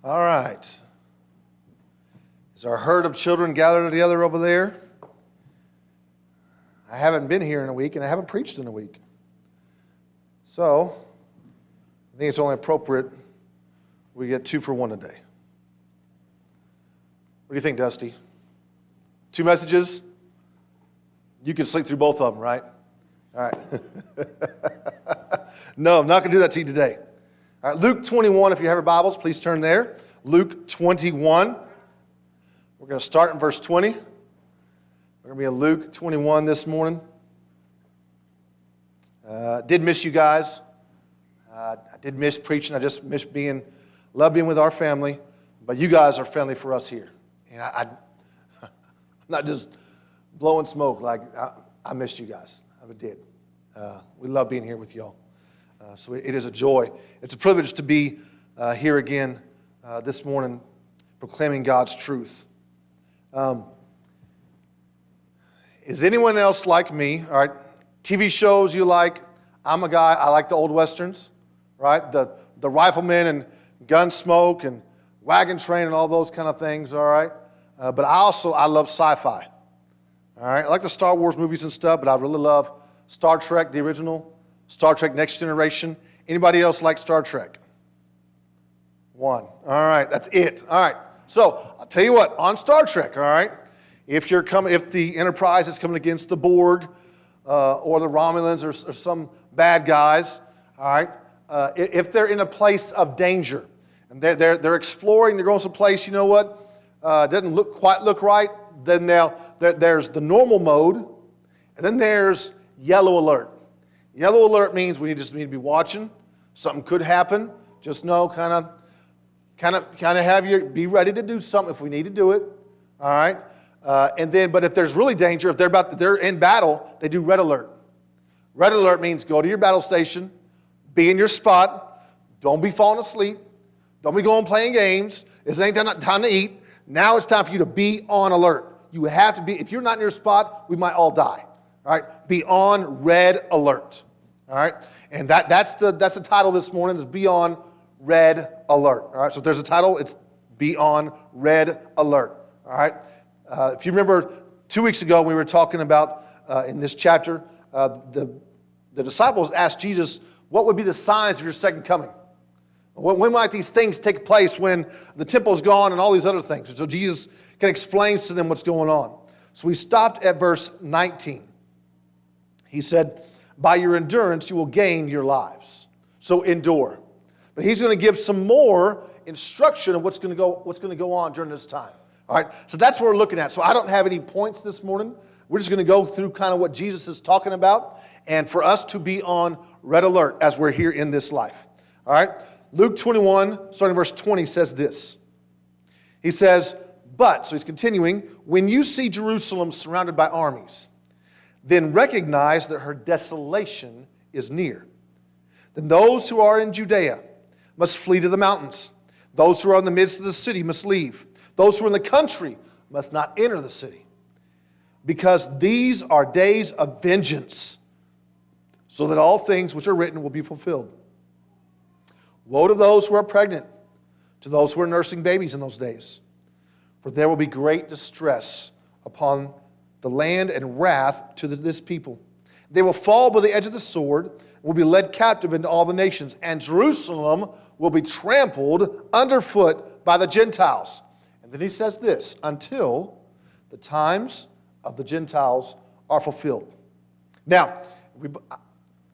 All right. Is our herd of children gathered together over there? I haven't been here in a week, and I haven't preached in a week. So, I think it's only appropriate we get 2 for 1 today. What do you think, Dusty? 2 messages? You can sleep through both of them, right? All right. No, I'm not going to do that to you today. All right, Luke 21, if you have your Bibles, please turn there. Luke 21. We're going to start in verse 20. We're going to be in Luke 21 this morning. Did miss you guys. I did miss preaching. I just miss love being with our family. But you guys are family for us here. And I'm not just blowing smoke. Like I missed you guys. I did. We love being here with y'all. So it is a joy. It's a privilege to be here again this morning proclaiming God's truth. Is anyone else like me? All right, TV shows you like. I'm a guy, I like the old westerns, right? The riflemen and Gunsmoke and Wagon Train and all those kind of things, all right? But I love sci-fi, all right? I like the Star Wars movies and stuff, but I really love Star Trek, the original, Star Trek Next Generation. Anybody else like Star Trek? 1. All right, that's it. All right. So I'll tell you what, on Star Trek, all right, if the Enterprise is coming against the Borg or the Romulans or some bad guys, all right, if they're in a place of danger and they're exploring, they're going someplace, you know what, doesn't quite look right, then there's the normal mode, and then there's yellow alert. Yellow alert means we just need to be watching. Something could happen. Just know, kind of be ready to do something if we need to do it. All right. But if there's really danger, if they're in battle, they do red alert. Red alert means go to your battle station, be in your spot, don't be falling asleep, don't be going playing games. This ain't time to eat. Now it's time for you to be on alert. You have to be. If you're not in your spot, we might all die. All right. Be on red alert. All right. And that's the title this morning is Be on Red Alert. All right. So if there's a title, it's Be on Red Alert. All right. If you remember 2 weeks ago, we were talking about in this chapter, the disciples asked Jesus, what would be the signs of your second coming? When might these things take place when the temple's gone and all these other things? And so Jesus can explain to them what's going on. So we stopped at verse 19. He said, by your endurance, you will gain your lives. So endure. But he's going to give some more instruction of what's going to go on during this time. All right, so that's what we're looking at. So I don't have any points this morning. We're just going to go through kind of what Jesus is talking about and for us to be on red alert as we're here in this life. All right, Luke 21, starting verse 20, says this. He says, but, so he's continuing, when you see Jerusalem surrounded by armies, then recognize that her desolation is near. Then those who are in Judea must flee to the mountains. Those who are in the midst of the city must leave. Those who are in the country must not enter the city. Because these are days of vengeance, so that all things which are written will be fulfilled. Woe to those who are pregnant, to those who are nursing babies in those days. For there will be great distress upon the land and wrath to this people. They will fall by the edge of the sword, and will be led captive into all the nations. And Jerusalem will be trampled underfoot by the Gentiles. And then he says this, until the times of the Gentiles are fulfilled. Now,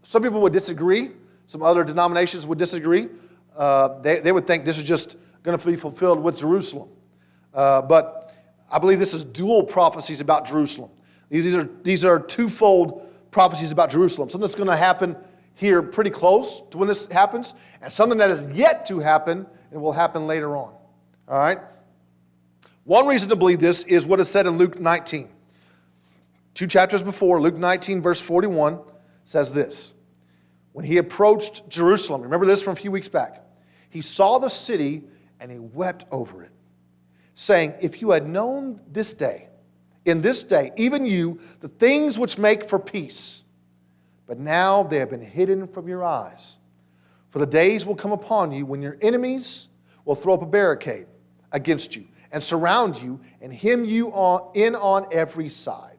some people would disagree. Some other denominations would disagree. They would think this is just going to be fulfilled with Jerusalem. But I believe this is dual prophecies about Jerusalem. These are twofold prophecies about Jerusalem. Something that's going to happen here pretty close to when this happens, and something that is yet to happen and will happen later on. All right? One reason to believe this is what is said in Luke 19. 2 chapters before, Luke 19, verse 41, says this. When he approached Jerusalem, remember this from a few weeks back, he saw the city and he wept over it, saying, if you had known this day, in this day, even you, the things which make for peace, but now they have been hidden from your eyes. For the days will come upon you when your enemies will throw up a barricade against you and surround you and hem you in on every side.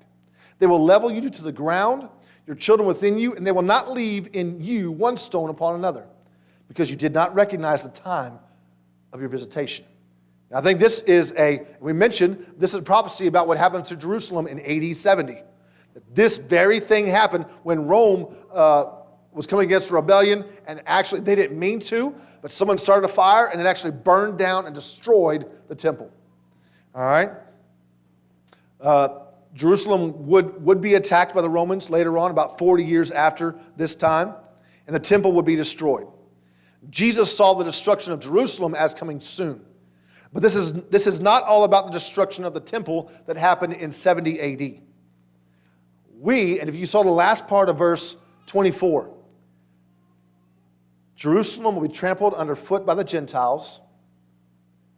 They will level you to the ground, your children within you, and they will not leave in you one stone upon another, because you did not recognize the time of your visitation. Now, I think we mentioned, this is a prophecy about what happened to Jerusalem in AD 70. This very thing happened when Rome was coming against a rebellion, and actually they didn't mean to, but someone started a fire and it actually burned down and destroyed the temple. All right? Jerusalem would be attacked by the Romans later on, about 40 years after this time, and the temple would be destroyed. Jesus saw the destruction of Jerusalem as coming soon. But this is not all about the destruction of the temple that happened in 70 AD. And if you saw the last part of verse 24, Jerusalem will be trampled underfoot by the Gentiles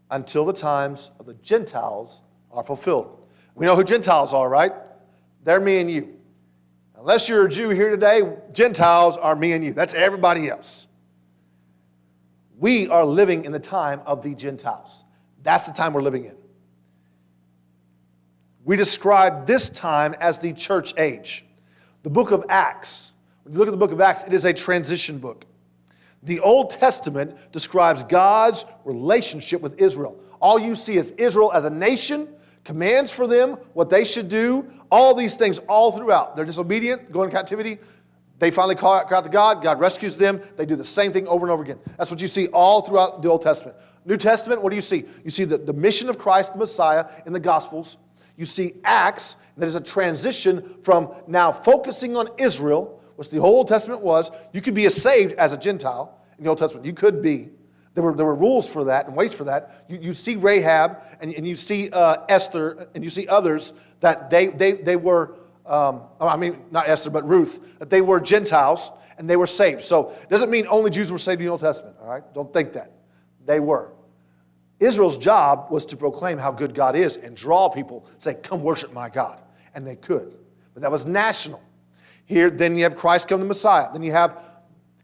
until the times of the Gentiles are fulfilled. We know who Gentiles are, right? They're me and you. Unless you're a Jew here today, Gentiles are me and you. That's everybody else. We are living in the time of the Gentiles. That's the time we're living in. We describe this time as the church age. The book of Acts, when you look at the book of Acts, it is a transition book. The Old Testament describes God's relationship with Israel. All you see is Israel as a nation, commands for them, what they should do, all these things all throughout. They're disobedient, go into captivity. They finally call out to God. God rescues them. They do the same thing over and over again. That's what you see all throughout the Old Testament. New Testament, what do you see? You see the mission of Christ, the Messiah, in the Gospels. You see Acts, that is a transition from now focusing on Israel, which the whole Old Testament was. You could be saved as a Gentile in the Old Testament. You could be. There were rules for that and ways for that. You see Rahab and you see Esther and you see others that they were, not Esther, but Ruth, that they were Gentiles and they were saved. So it doesn't mean only Jews were saved in the Old Testament, all right? Don't think that. They were. Israel's job was to proclaim how good God is and draw people, say, come worship my God. And they could. But that was national. Here, then you have Christ come the Messiah. Then you have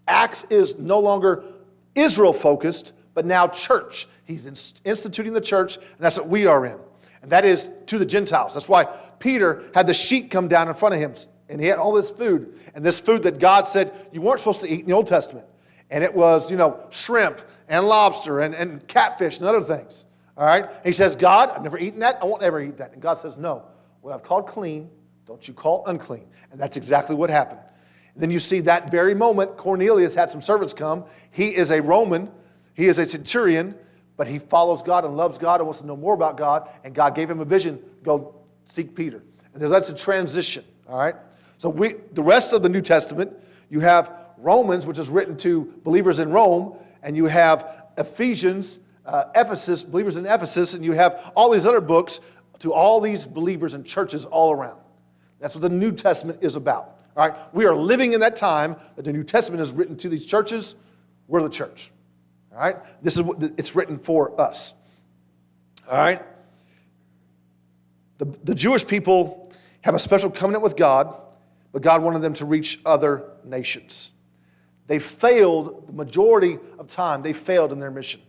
Acts is no longer Israel-focused, but now church. He's instituting the church, and that's what we are in. And that is to the Gentiles. That's why Peter had the sheet come down in front of him, and he had all this food. And this food that God said you weren't supposed to eat in the Old Testament. And it was, shrimp and lobster and catfish and other things. All right? And he says, God, I've never eaten that. I won't ever eat that. And God says, no. What I've called clean, don't you call unclean. And that's exactly what happened. And then you see that very moment, Cornelius had some servants come. He is a Roman. He is a centurion. But he follows God and loves God and wants to know more about God. And God gave him a vision. Go seek Peter. And that's a transition. All right? So the rest of the New Testament, you have Romans, which is written to believers in Rome, and you have Ephesians, Ephesus, believers in Ephesus, and you have all these other books to all these believers and churches all around. That's what the New Testament is about. All right, we are living in that time that the New Testament is written to these churches. We're the church. All right, this is what it's written for us. All right, the Jewish people have a special covenant with God, but God wanted them to reach other nations. They failed, the majority of time, they failed in their mission.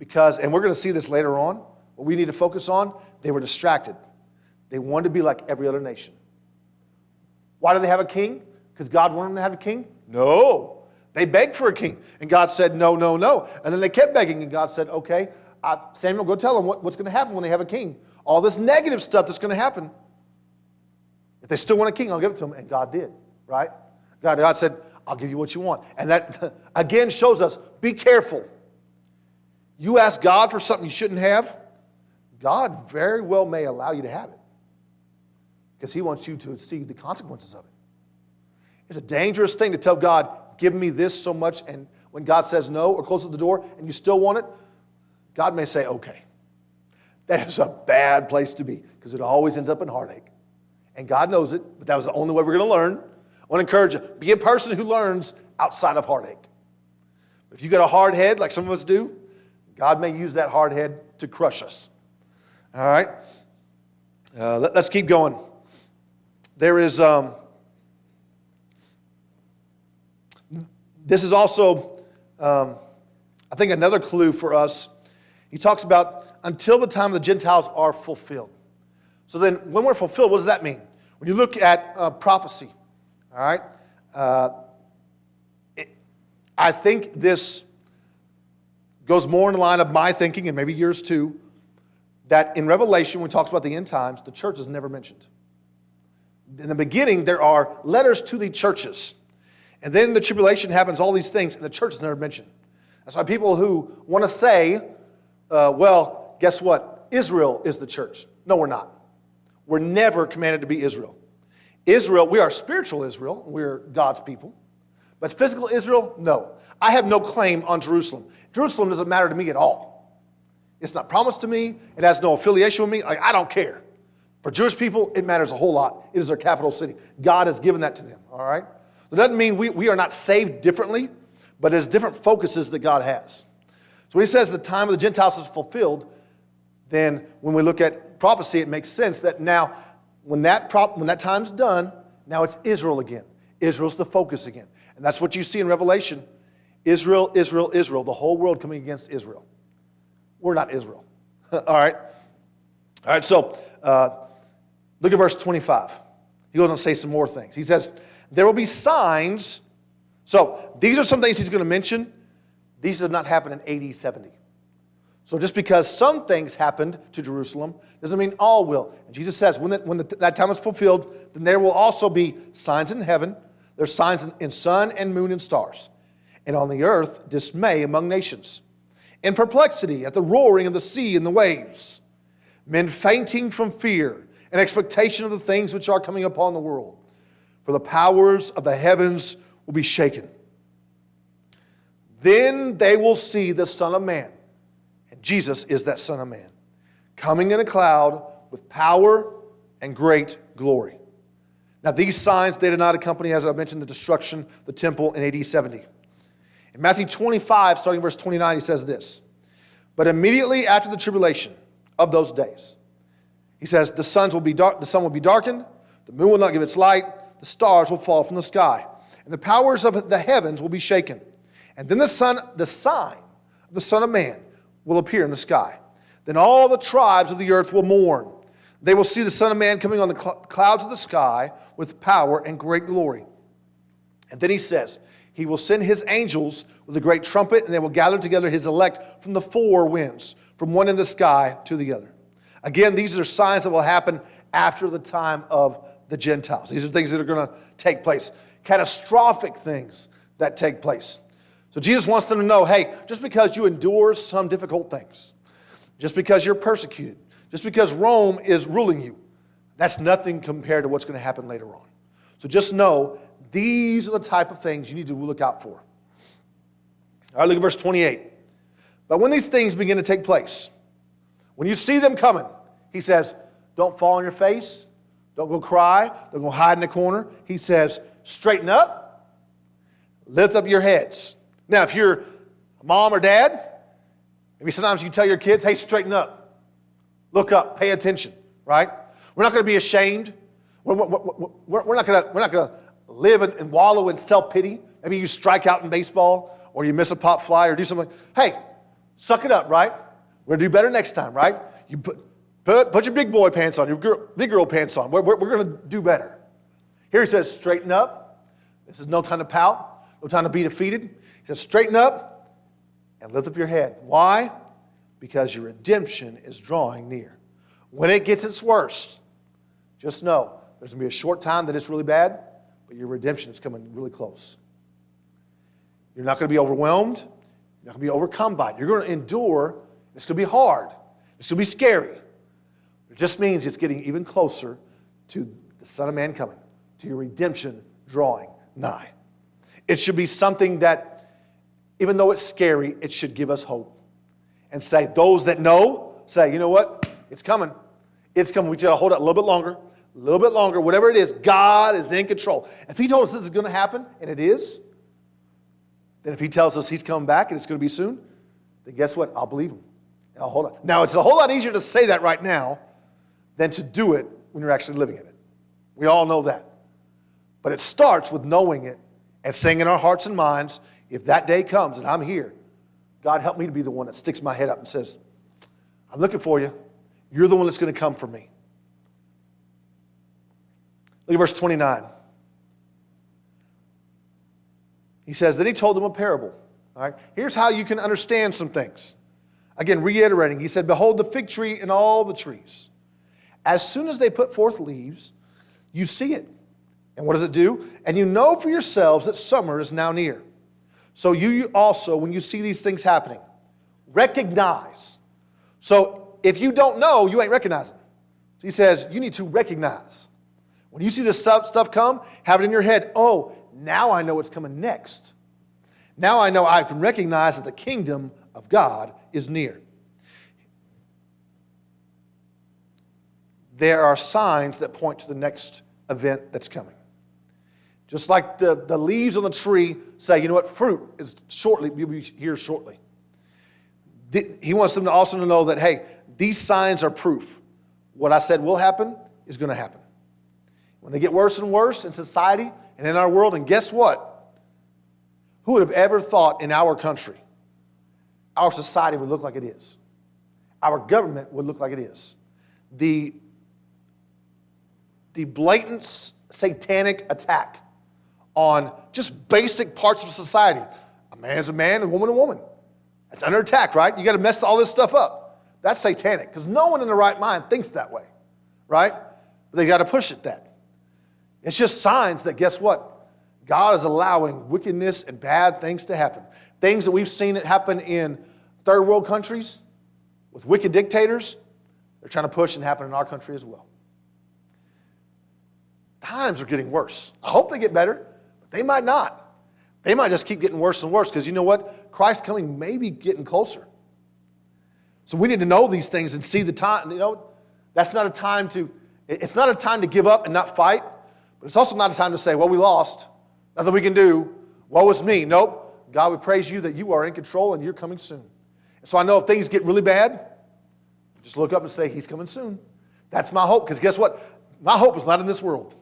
Because, and we're going to see this later on, what we need to focus on, they were distracted. They wanted to be like every other nation. Why do they have a king? Because God wanted them to have a king? No. They begged for a king. And God said, no, no, no. And then they kept begging, and God said, okay, Samuel, go tell them what's going to happen when they have a king. All this negative stuff that's going to happen. If they still want a king, I'll give it to them. And God did, right? God said, I'll give you what you want. And that, again, shows us, be careful. You ask God for something you shouldn't have, God very well may allow you to have it. Because he wants you to see the consequences of it. It's a dangerous thing to tell God, give me this so much, and when God says no or closes the door and you still want it, God may say, okay. That is a bad place to be because it always ends up in heartache. And God knows it, but that was the only way we're going to learn. I want to encourage you, be a person who learns outside of heartache. If you got a hard head like some of us do, God may use that hard head to crush us. All right? Let's keep going. There is, this is also a I think another clue for us, he talks about until the time the Gentiles are fulfilled. So then when we're fulfilled, what does that mean? When you look at prophecy, all right, I think this goes more in the line of my thinking, and maybe yours too, that in Revelation, when it talks about the end times, the church is never mentioned. In the beginning, there are letters to the churches. And then the tribulation happens, all these things, and the church is never mentioned. That's why people who want to say, well, guess what? Israel is the church. No, we're not. We're never commanded to be Israel. Israel, we are spiritual Israel. We're God's people. But physical Israel, no. I have no claim on Jerusalem. Jerusalem doesn't matter to me at all. It's not promised to me. It has no affiliation with me. I don't care. For Jewish people, it matters a whole lot. It is their capital city. God has given that to them, all right? It doesn't mean we are not saved differently, but there's different focuses that God has. So when he says the time of the Gentiles is fulfilled, then when we look at prophecy, it makes sense that now when that time's done, now it's Israel again. Israel's the focus again. And that's what you see in Revelation. Israel, Israel, Israel, the whole world coming against Israel. We're not Israel. All right? All right, so look at verse 25. He goes on to say some more things. He says, there will be signs. So these are some things he's going to mention. These did not happen in AD 70. So just because some things happened to Jerusalem doesn't mean all will. And Jesus says when that time is fulfilled, then there will also be signs in heaven. There's signs in sun and moon and stars. And on the earth, dismay among nations. And perplexity at the roaring of the sea and the waves. Men fainting from fear and expectation of the things which are coming upon the world. For the powers of the heavens will be shaken. Then they will see the Son of Man. And Jesus is that Son of Man. Coming in a cloud with power and great glory. Now these signs, they did not accompany, as I mentioned, the destruction of the temple in AD 70. In Matthew 25, starting verse 29, he says this. But immediately after the tribulation of those days, he says, the sun will be darkened, the moon will not give its light, the stars will fall from the sky, and the powers of the heavens will be shaken. And then the sign of the Son of Man will appear in the sky. Then all the tribes of the earth will mourn. They will see the Son of Man coming on the clouds of the sky with power and great glory. And then he says, he will send his angels with a great trumpet, and they will gather together his elect from the four winds, from one end of the sky to the other. Again, these are signs that will happen after the time of the Gentiles. These are things that are going to take place. Catastrophic things that take place. So Jesus wants them to know, hey, just because you endure some difficult things, just because you're persecuted, just because Rome is ruling you, that's nothing compared to what's going to happen later on. So just know these are the type of things you need to look out for. All right, look at verse 28. But when these things begin to take place, when you see them coming, he says, don't fall on your face. Don't go cry. Don't go hide in the corner. He says, straighten up. Lift up your heads. Now, if you're a mom or dad, maybe sometimes you tell your kids, hey, straighten up. Look up. Pay attention, right? We're not going to be ashamed. We're not going to live and wallow in self-pity. Maybe you strike out in baseball or you miss a pop fly or do something. Hey, suck it up, right? We're going to do better next time, right? You put your big boy pants on, your big girl pants on. We're going to do better. Here he says, straighten up. This is no time to pout, no time to be defeated. He says, straighten up and lift up your head. Why? Because your redemption is drawing near. When it gets its worst, just know there's going to be a short time that it's really bad, but your redemption is coming really close. You're not going to be overwhelmed. You're not going to be overcome by it. You're going to endure. It's going to be hard. It's going to be scary. It just means it's getting even closer to the Son of Man coming, to your redemption drawing nigh. It should be something that, even though it's scary, it should give us hope. And say, those that know, say, you know what? It's coming. It's coming. We just got to hold it a little bit longer, whatever it is, God is in control. If he told us this is going to happen, and it is, then if he tells us he's coming back and it's going to be soon, then guess what? I'll believe him. And I'll hold on. Now, it's a whole lot easier to say that right now than to do it when you're actually living in it. We all know that. But it starts with knowing it and saying in our hearts and minds, if that day comes and I'm here, God, help me to be the one that sticks my head up and says, I'm looking for you. You're the one that's going to come for me. Look at verse 29. He says, then he told them a parable. All right? Here's how you can understand some things. Again, reiterating, he said, behold the fig tree and all the trees. As soon as they put forth leaves, you see it. And what does it do? And you know for yourselves that summer is now near. So you also, when you see these things happening, recognize. So if you don't know, you ain't recognizing. So he says, you need to recognize. When you see this stuff come, have it in your head. Oh, now I know what's coming next. Now I know I can recognize that the kingdom of God is near. There are signs that point to the next event that's coming. Just like the leaves on the tree say, you know what, fruit is shortly, you'll be here shortly. He wants them to also know that, hey, these signs are proof. What I said will happen is going to happen. When they get worse and worse in society and in our world, and guess what? Who would have ever thought in our country our society would look like it is? Our government would look like it is. The blatant satanic attack on just basic parts of society. A man's a man, a woman a woman. That's under attack, right? You got to mess all this stuff up. That's satanic because no one in their right mind thinks that way, right? But they got to push it that. It's just signs that guess what? God is allowing wickedness and bad things to happen. Things that we've seen it happen in third world countries with wicked dictators, they're trying to push and happen in our country as well. Times are getting worse. I hope they get better, but they might not. They might just keep getting worse and worse because you know what? Christ's coming may be getting closer. So we need to know these things and see the time. You know, that's not a time to, it's not a time to give up and not fight, but it's also not a time to say, well, we lost. Nothing we can do. Woe is me. Nope. God, we praise you that you are in control and you're coming soon. And so I know if things get really bad, just look up and say, he's coming soon. That's my hope. Because guess what? My hope is not in this world.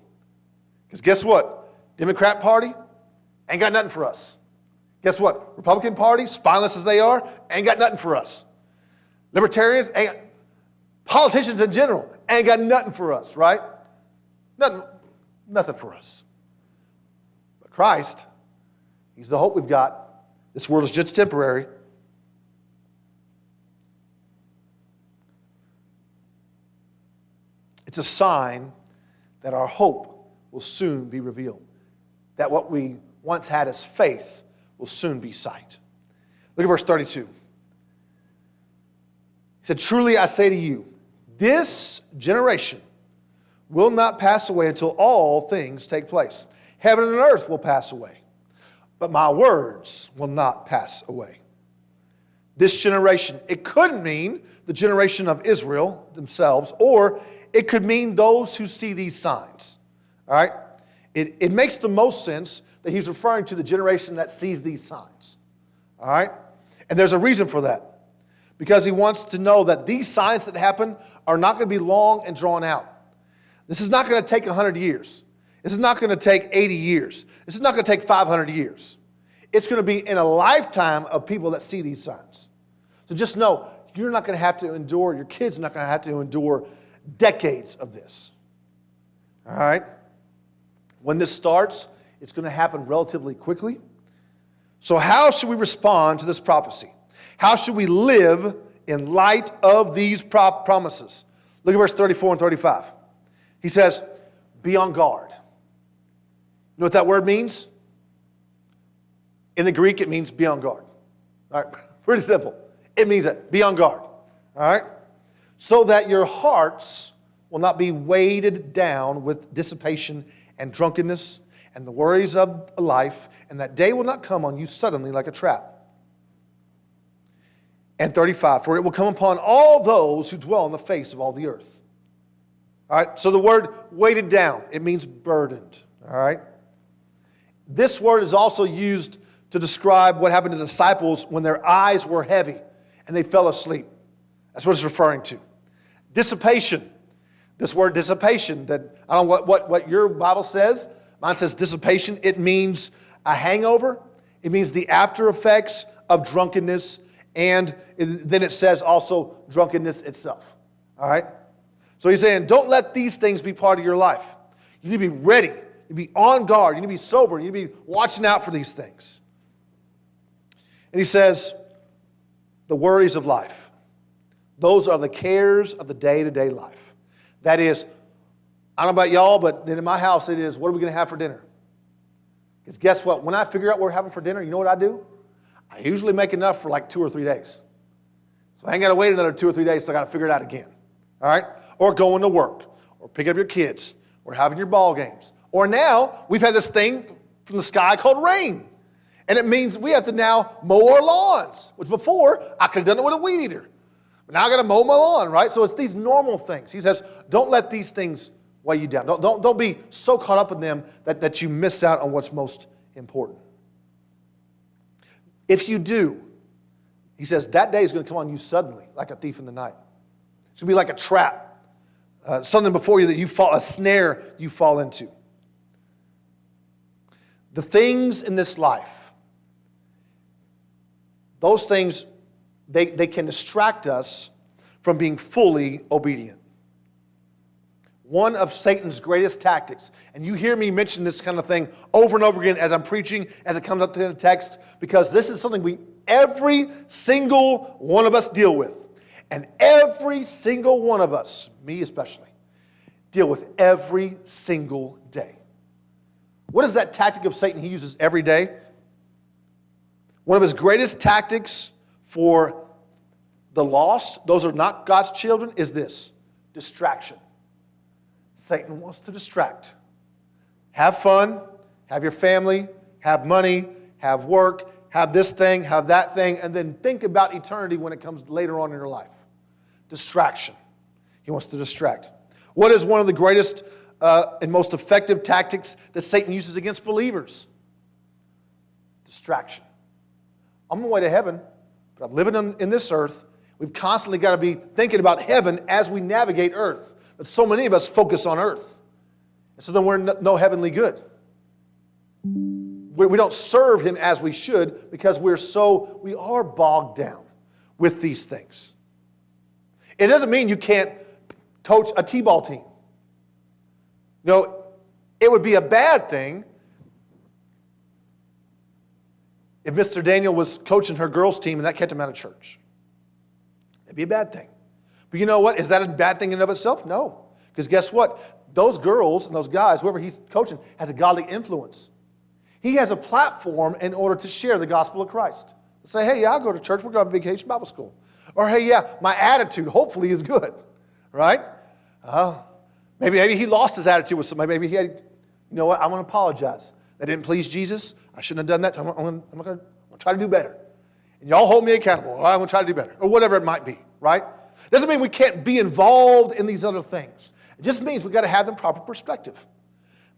Because guess what? Democrat Party ain't got nothing for us. Guess what? Republican Party, spineless as they are, ain't got nothing for us. Libertarians, politicians in general, ain't got nothing for us, right? Nothing for us. But Christ, he's the hope we've got. This world is just temporary. It's a sign that our hope will soon be revealed. That what we once had as faith will soon be sight. Look at verse 32. He said, truly I say to you, this generation will not pass away until all things take place. Heaven and earth will pass away, but my words will not pass away. This generation, it could mean the generation of Israel themselves, or it could mean those who see these signs. All right? It makes the most sense that he's referring to the generation that sees these signs. All right? And there's a reason for that. Because he wants to know that these signs that happen are not going to be long and drawn out. This is not going to take 100 years. This is not going to take 80 years. This is not going to take 500 years. It's going to be in a lifetime of people that see these signs. So just know, you're not going to have to endure, your kids are not going to have to endure decades of this. All right? When this starts, it's going to happen relatively quickly. So how should we respond to this prophecy? How should we live in light of these promises? Look at verse 34 and 35. He says, be on guard. You know what that word means? In the Greek, it means be on guard. All right, pretty simple. It means that, be on guard. All right? So that your hearts will not be weighted down with dissipation and drunkenness and the worries of life, and that day will not come on you suddenly like a trap. And 35, for it will come upon all those who dwell on the face of all the earth. All right, so the word weighted down, it means burdened. All right? This word is also used to describe what happened to the disciples when their eyes were heavy and they fell asleep. That's what it's referring to. Dissipation. This word dissipation, that I don't know what your Bible says. Mine says dissipation. It means a hangover. It means the after effects of drunkenness and then it says also drunkenness itself. All right? So he's saying, don't let these things be part of your life. You need to be ready. You need to be on guard. You need to be sober. You need to be watching out for these things. And he says, the worries of life. Those are the cares of the day-to-day life. That is, I don't know about y'all, but then in my house it is, what are we going to have for dinner? Because guess what? When I figure out what we're having for dinner, you know what I do? I usually make enough for like 2 or 3 days. So I ain't got to wait another 2 or 3 days, so I got to figure it out again. All right? Or going to work, or picking up your kids, or having your ball games. Or now, we've had this thing from the sky called rain. And it means we have to now mow our lawns, which before, I could have done it with a weed eater. But now I got to mow my lawn, right? So it's these normal things. He says, don't let these things weigh you down. Don't be so caught up in them that you miss out on what's most important. If you do, he says, that day is going to come on you suddenly, like a thief in the night. It's going to be like a trap, something before you that you fall, a snare you fall into. The things in this life, those things, they can distract us from being fully obedient. One of Satan's greatest tactics, and you hear me mention this kind of thing over and over again as I'm preaching, as it comes up to the text, because this is something every single one of us deal with. And every single one of us, me especially, deal with every single day. What is that tactic of Satan he uses every day? One of his greatest tactics for the lost, those are not God's children, is this: distraction. Satan wants to distract. Have fun, have your family, have money, have work, have this thing, have that thing, and then think about eternity when it comes later on in your life. Distraction. He wants to distract. What is one of the greatest and most effective tactics that Satan uses against believers? Distraction. I'm on my way to heaven, but I'm living in this earth. We've constantly got to be thinking about heaven as we navigate earth. But so many of us focus on earth. And so then we're no heavenly good. We don't serve him as we should because we are bogged down with these things. It doesn't mean you can't coach a t-ball team. It would be a bad thing if Mr. Daniel was coaching her girls' team and that kept him out of church. It'd be a bad thing. But you know what? Is that a bad thing in and of itself? No. Because guess what? Those girls and those guys, whoever he's coaching, has a godly influence. He has a platform in order to share the gospel of Christ. Say, hey, yeah, I'll go to church. We're going to vacation Bible school. Or, hey, yeah, my attitude hopefully is good. Right? Maybe he lost his attitude with somebody. Maybe he had, you know what? I want to apologize. That didn't please Jesus. I shouldn't have done that. I'm going to try to do better. And y'all hold me accountable. I'm going to try to do better. Or whatever it might be. Right? Doesn't mean we can't be involved in these other things. It just means we've got to have the proper perspective.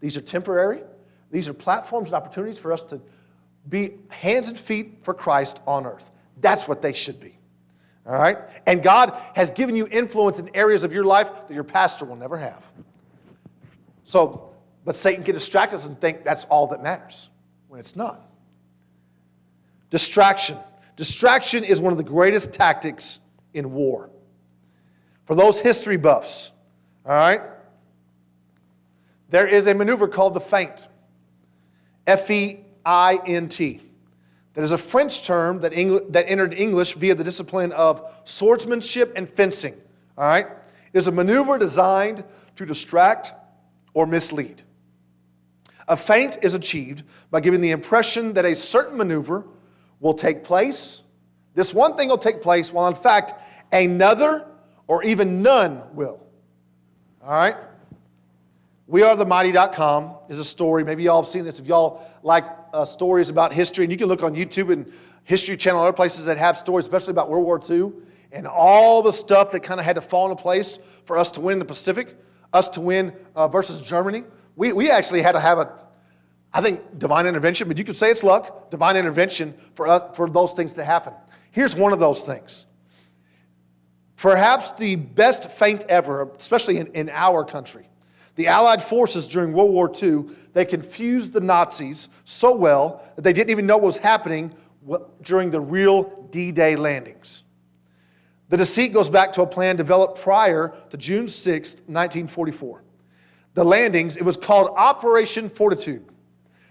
These are temporary. These are platforms and opportunities for us to be hands and feet for Christ on earth. That's what they should be. All right? And God has given you influence in areas of your life that your pastor will never have. But Satan can distract us and think that's all that matters, when it's not. Distraction. Distraction is one of the greatest tactics in war. For those history buffs, all right, there is a maneuver called the feint. F-E-I-N-T. That is a French term that entered English via the discipline of swordsmanship and fencing. All right? It is a maneuver designed to distract or mislead. A feint is achieved by giving the impression that a certain maneuver will take place. This one thing will take place, while in fact another or even none will. All right? WeAreTheMighty.com is a story. Maybe y'all have seen this. If y'all like stories about history, and you can look on YouTube and History Channel and other places that have stories, especially about World War II, and all the stuff that kind of had to fall into place for us to win the Pacific, us to win versus Germany. We actually had to have I think divine intervention, but you could say it's luck, divine intervention for those things to happen. Here's one of those things. Perhaps the best feint ever, especially in our country. The Allied forces during World War II, they confused the Nazis so well that they didn't even know what was happening during the real D-Day landings. The deceit goes back to a plan developed prior to June 6, 1944. The landings, it was called Operation Fortitude.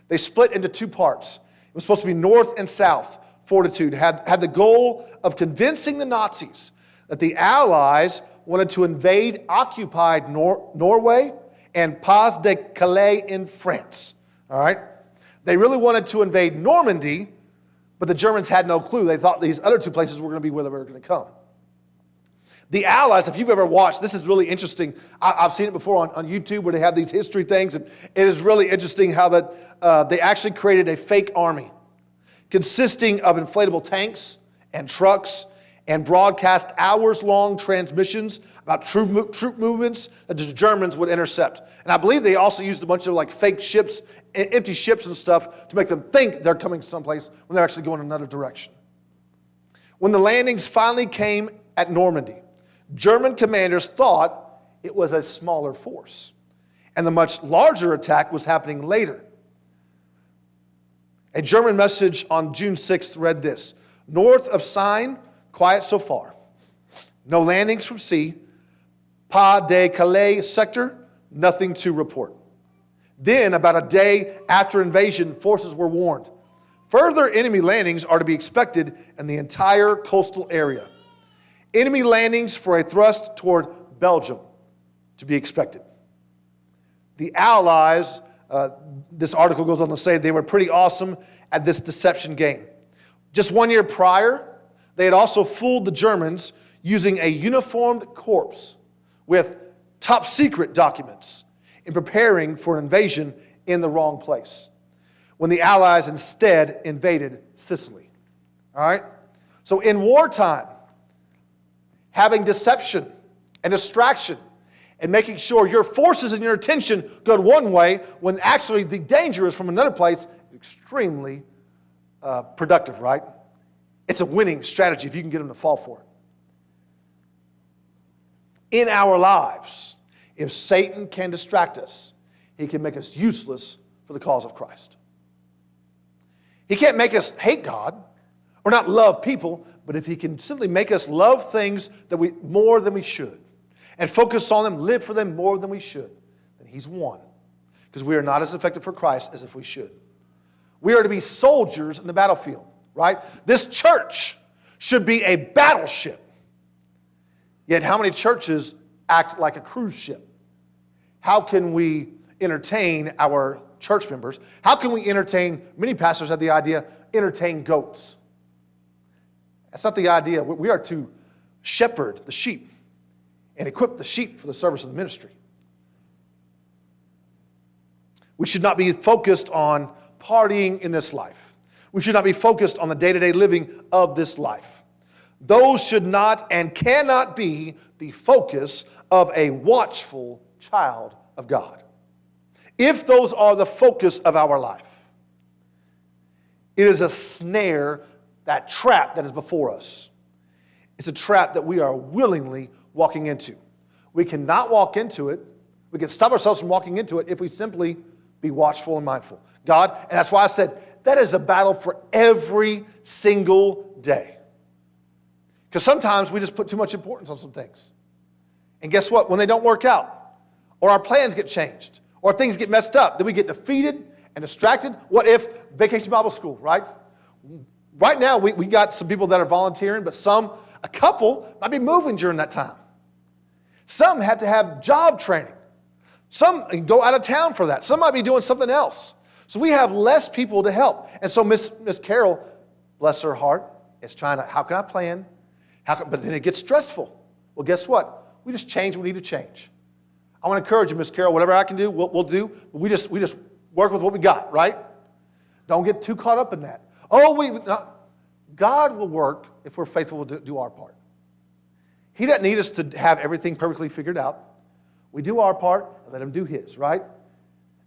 They split into two parts. It was supposed to be North and South Fortitude, had the goal of convincing the Nazis that the Allies wanted to invade occupied Norway and Pas-de-Calais in France. All right? They really wanted to invade Normandy, but the Germans had no clue. They thought these other two places were going to be where they were going to come. The Allies, if you've ever watched, this is really interesting. I've seen it before on YouTube where they have these history things, and it is really interesting how that they actually created a fake army consisting of inflatable tanks and trucks and broadcast hours-long transmissions about troop movements that the Germans would intercept. And I believe they also used a bunch of like fake ships, empty ships and stuff to make them think they're coming someplace when they're actually going another direction. When the landings finally came at Normandy, German commanders thought it was a smaller force, and the much larger attack was happening later. A German message on June 6th read this: north of Seine, quiet so far. No landings from sea. Pas-de-Calais sector, nothing to report. Then, about a day after invasion, forces were warned. Further enemy landings are to be expected in the entire coastal area. Enemy landings for a thrust toward Belgium to be expected. The Allies, this article goes on to say, they were pretty awesome at this deception game. Just 1 year prior, they had also fooled the Germans using a uniformed corps with top secret documents in preparing for an invasion in the wrong place, when the Allies instead invaded Sicily. All right? So in wartime, having deception and distraction and making sure your forces and your attention go one way when actually the danger is from another place, extremely productive, right? It's a winning strategy if you can get them to fall for it. In our lives, if Satan can distract us, he can make us useless for the cause of Christ. He can't make us hate God or not love people, but if he can simply make us love things that more than we should and focus on them, live for them more than we should, then he's won. Because we are not as effective for Christ as if we should. We are to be soldiers in the battlefield, right? This church should be a battleship. Yet how many churches act like a cruise ship? How can we entertain our church members? How can we entertain, many pastors have the idea, entertain goats. That's not the idea. We are to shepherd the sheep and equip the sheep for the service of the ministry. We should not be focused on partying in this life. We should not be focused on the day-to-day living of this life. Those should not and cannot be the focus of a watchful child of God. If those are the focus of our life, it is a snare, that trap that is before us. It's a trap that we are willingly walking into. We cannot walk into it. We can stop ourselves from walking into it if we simply be watchful and mindful. God, and that's why I said that is a battle for every single day. Because sometimes we just put too much importance on some things. And guess what? When they don't work out, or our plans get changed, or things get messed up, then we get defeated and distracted. What if Vacation Bible School, right? Right now, we got some people that are volunteering, but a couple might be moving during that time. Some have to have job training. Some go out of town for that. Some might be doing something else. So we have less people to help. And so Miss Carol, bless her heart, is trying to, how can I plan? But then it gets stressful. Well, guess what? We just change what we need to change. I want to encourage you, Miss Carol, whatever I can do, we'll do. But we just work with what we got, right? Don't get too caught up in that. God will work if we're faithful to do our part. He doesn't need us to have everything perfectly figured out. We do our part and let him do his, right?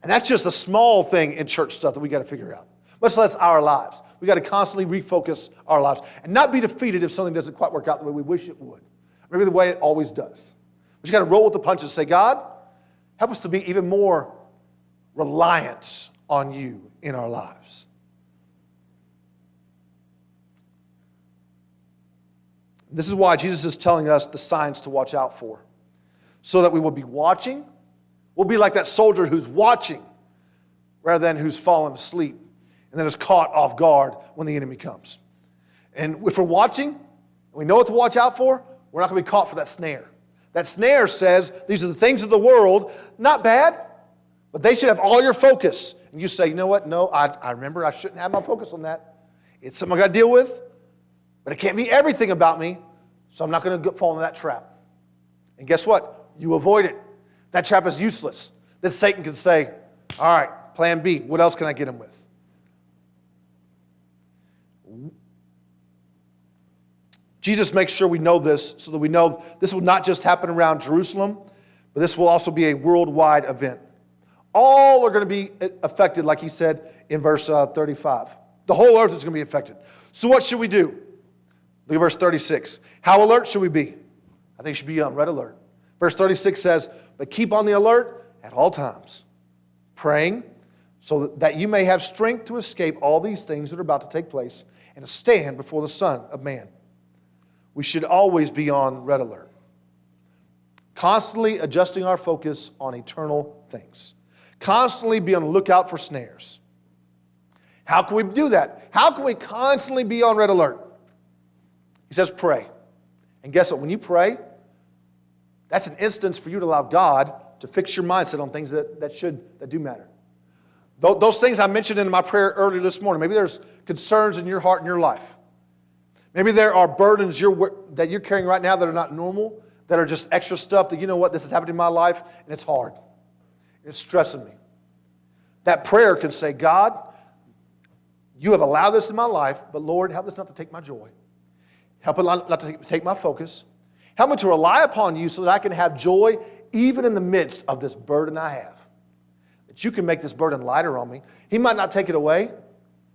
And that's just a small thing in church stuff that we got to figure out. Much less our lives. We got to constantly refocus our lives and not be defeated if something doesn't quite work out the way we wish it would. Maybe the way it always does. But you got to roll with the punches and say, God, help us to be even more reliant on you in our lives. This is why Jesus is telling us the signs to watch out for. So that we will be watching. We'll be like that soldier who's watching rather than who's fallen asleep and then is caught off guard when the enemy comes. And if we're watching, and we know what to watch out for, we're not going to be caught for that snare. That snare says these are the things of the world, not bad, but they should have all your focus. And you say, you know what? No, I remember I shouldn't have my focus on that. It's something I got to deal with, but it can't be everything about me, so I'm not going to fall into that trap. And guess what? You avoid it. That trap is useless. Then Satan can say, all right, plan B. What else can I get him with? Jesus makes sure we know this so that we know this will not just happen around Jerusalem, but this will also be a worldwide event. All are going to be affected, like he said in verse 35. The whole earth is going to be affected. So what should we do? Look at verse 36. How alert should we be? I think you should be on red alert. Verse 36 says, but keep on the alert at all times, praying so that you may have strength to escape all these things that are about to take place and to stand before the Son of Man. We should always be on red alert, constantly adjusting our focus on eternal things, constantly be on the lookout for snares. How can we do that? How can we constantly be on red alert? He says pray. And guess what? When you pray, that's an instance for you to allow God to fix your mindset on things that do matter. Those things I mentioned in my prayer earlier this morning, maybe there's concerns in your heart and your life. Maybe there are burdens that you're carrying right now that are not normal, that are just extra stuff that, you know what, this is happening in my life, and it's hard. It's stressing me. That prayer can say, God, you have allowed this in my life, but Lord, help this not to take my joy. Help it not to take my focus. Help me to rely upon you so that I can have joy even in the midst of this burden I have. That you can make this burden lighter on me. He might not take it away,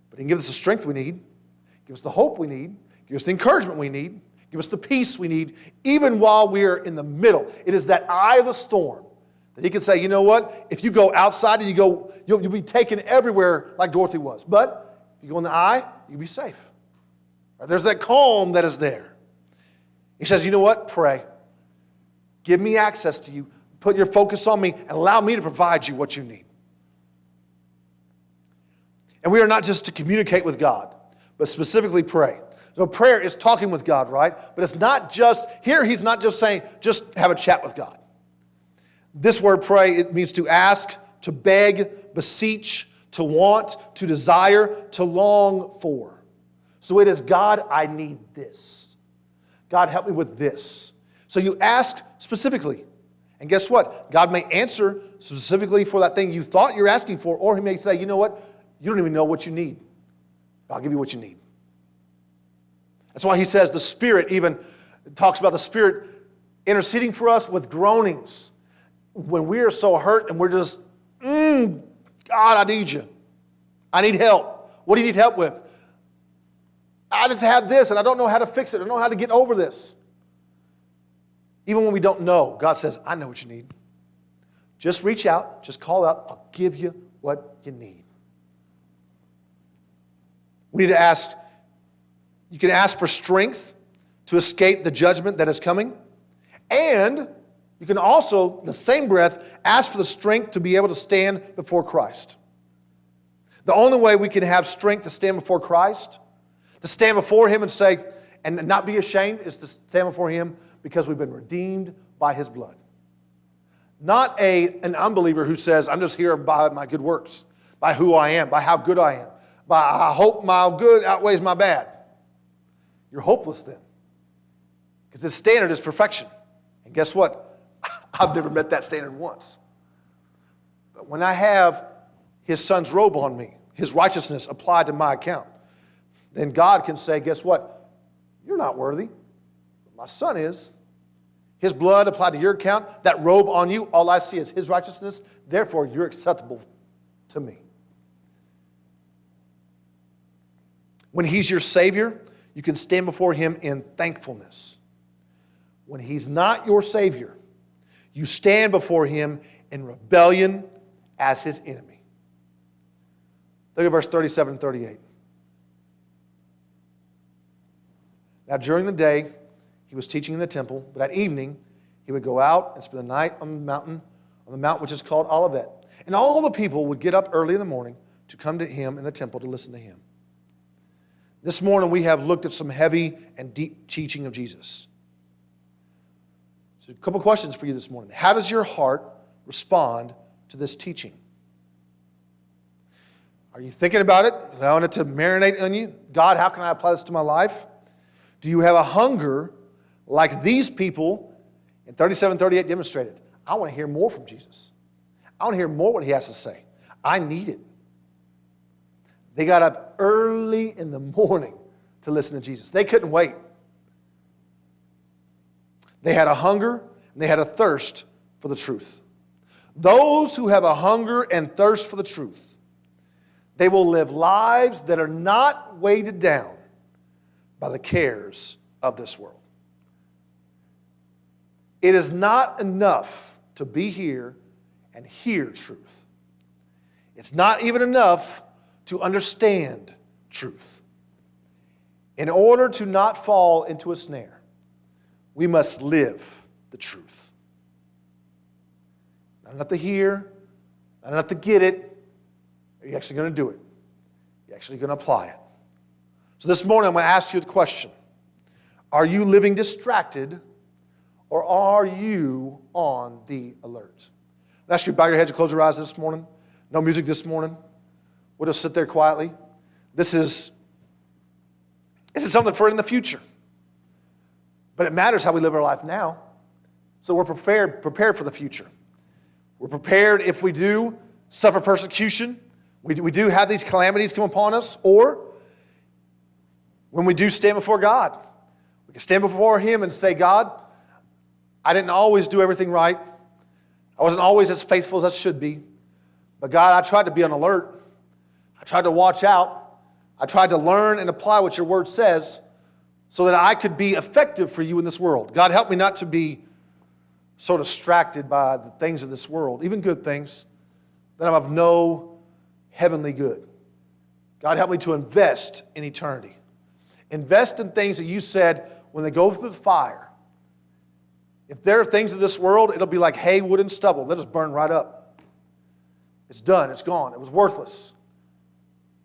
but he can give us the strength we need, give us the hope we need, give us the encouragement we need, give us the peace we need, even while we're in the middle. It is that eye of the storm that he can say, you know what? If you go outside and you'll be taken everywhere like Dorothy was. But if you go in the eye, you'll be safe. Right? There's that calm that is there. He says, you know what? Pray. Give me access to you. Put your focus on me and allow me to provide you what you need. And we are not just to communicate with God, but specifically pray. So prayer is talking with God, right? But it's not just, here he's not just saying, just have a chat with God. This word pray, it means to ask, to beg, beseech, to want, to desire, to long for. So it is, God, I need this. God, help me with this. So you ask specifically. And guess what? God may answer specifically for that thing you thought you're asking for, or he may say, you know what? You don't even know what you need. I'll give you what you need. That's why he says the Spirit even talks about the Spirit interceding for us with groanings. When we are so hurt and we're just, God, I need you. I need help. What do you need help with? I just have this and I don't know how to fix it. I don't know how to get over this. Even when we don't know, God says, I know what you need. Just reach out. Just call out. I'll give you what you need. We need to ask. You can ask for strength to escape the judgment that is coming. And you can also, in the same breath, ask for the strength to be able to stand before Christ. The only way we can have strength to stand before Christ, to stand before him and say, and not be ashamed, is to stand before him because we've been redeemed by his blood. Not an unbeliever who says, I'm just here by my good works, by who I am, by how good I am, by I hope my good outweighs my bad. You're hopeless then. Because his standard is perfection. And guess what? I've never met that standard once. But when I have his son's robe on me, his righteousness applied to my account, then God can say, guess what? You're not worthy. But my son is. His blood applied to your account, that robe on you, all I see is his righteousness. Therefore, you're acceptable to me. When he's your Savior, you can stand before him in thankfulness. When he's not your Savior, you stand before him in rebellion as his enemy. Look at verse 37 and 38. Now during the day, he was teaching in the temple, but at evening he would go out and spend the night on the mountain which is called Olivet. And all the people would get up early in the morning to come to him in the temple to listen to him. This morning we have looked at some heavy and deep teaching of Jesus. So a couple questions for you this morning. How does your heart respond to this teaching? Are you thinking about it, allowing it to marinate on you? God, how can I apply this to my life? Do you have a hunger like these people in 37-38 demonstrated? I want to hear more from Jesus. I want to hear more what he has to say. I need it. They got up early in the morning to listen to Jesus. They couldn't wait. They had a hunger and they had a thirst for the truth. Those who have a hunger and thirst for the truth, they will live lives that are not weighted down by the cares of this world. It is not enough to be here and hear truth. It's not even enough to understand truth. In order to not fall into a snare, we must live the truth. Not enough to hear, not enough to get it. Are you actually going to do it? You're actually going to apply it. So this morning I'm going to ask you the question. Are you living distracted or are you on the alert? I'll ask you to bow your heads and close your eyes this morning. No music this morning. We'll just sit there quietly. This is something for in the future. But it matters how we live our life now. So we're prepared for the future. We're prepared if we do suffer persecution. We do have these calamities come upon us. Or when we do stand before God, we can stand before him and say, God, I didn't always do everything right. I wasn't always as faithful as I should be. But God, I tried to be on alert. I tried to watch out. I tried to learn and apply what your word says so that I could be effective for you in this world. God, help me not to be so distracted by the things of this world, even good things, that I'm of no heavenly good. God, help me to invest in eternity. Invest in things that you said when they go through the fire. If there are things of this world, it'll be like hay, wood, and stubble. They'll just burn right up. It's done. It's gone. It was worthless.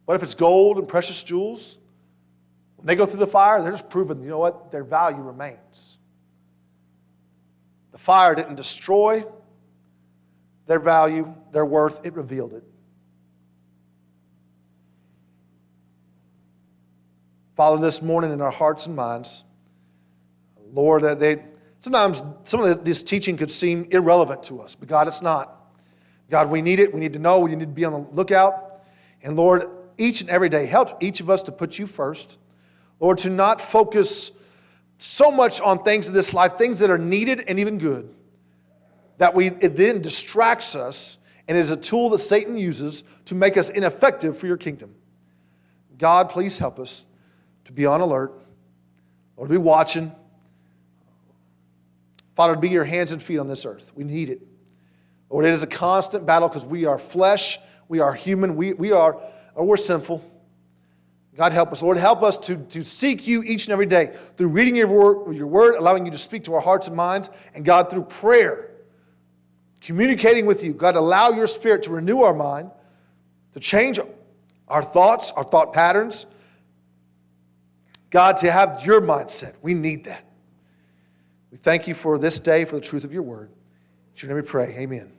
What if it's gold and precious jewels? When they go through the fire, they're just proving, you know what? Their value remains. The fire didn't destroy their value, their worth. It revealed it. Father, this morning in our hearts and minds, Lord, sometimes some of this teaching could seem irrelevant to us, but God, it's not. God, we need it. We need to know. We need to be on the lookout. And Lord, each and every day, help each of us to put you first. Lord, to not focus so much on things of this life, things that are needed and even good, that it then distracts us and is a tool that Satan uses to make us ineffective for your kingdom. God, please help us to be on alert. Lord, be watching. Father, be your hands and feet on this earth. We need it. Lord, it is a constant battle because we are flesh, we are human, we're sinful. God, help us. Lord, help us to seek you each and every day through reading your word, allowing you to speak to our hearts and minds, and God, through prayer, communicating with you. God, allow your Spirit to renew our mind, to change our thoughts, our thought patterns. God, to have your mindset. We need that. We thank you for this day, for the truth of your word. In your name we pray. Amen.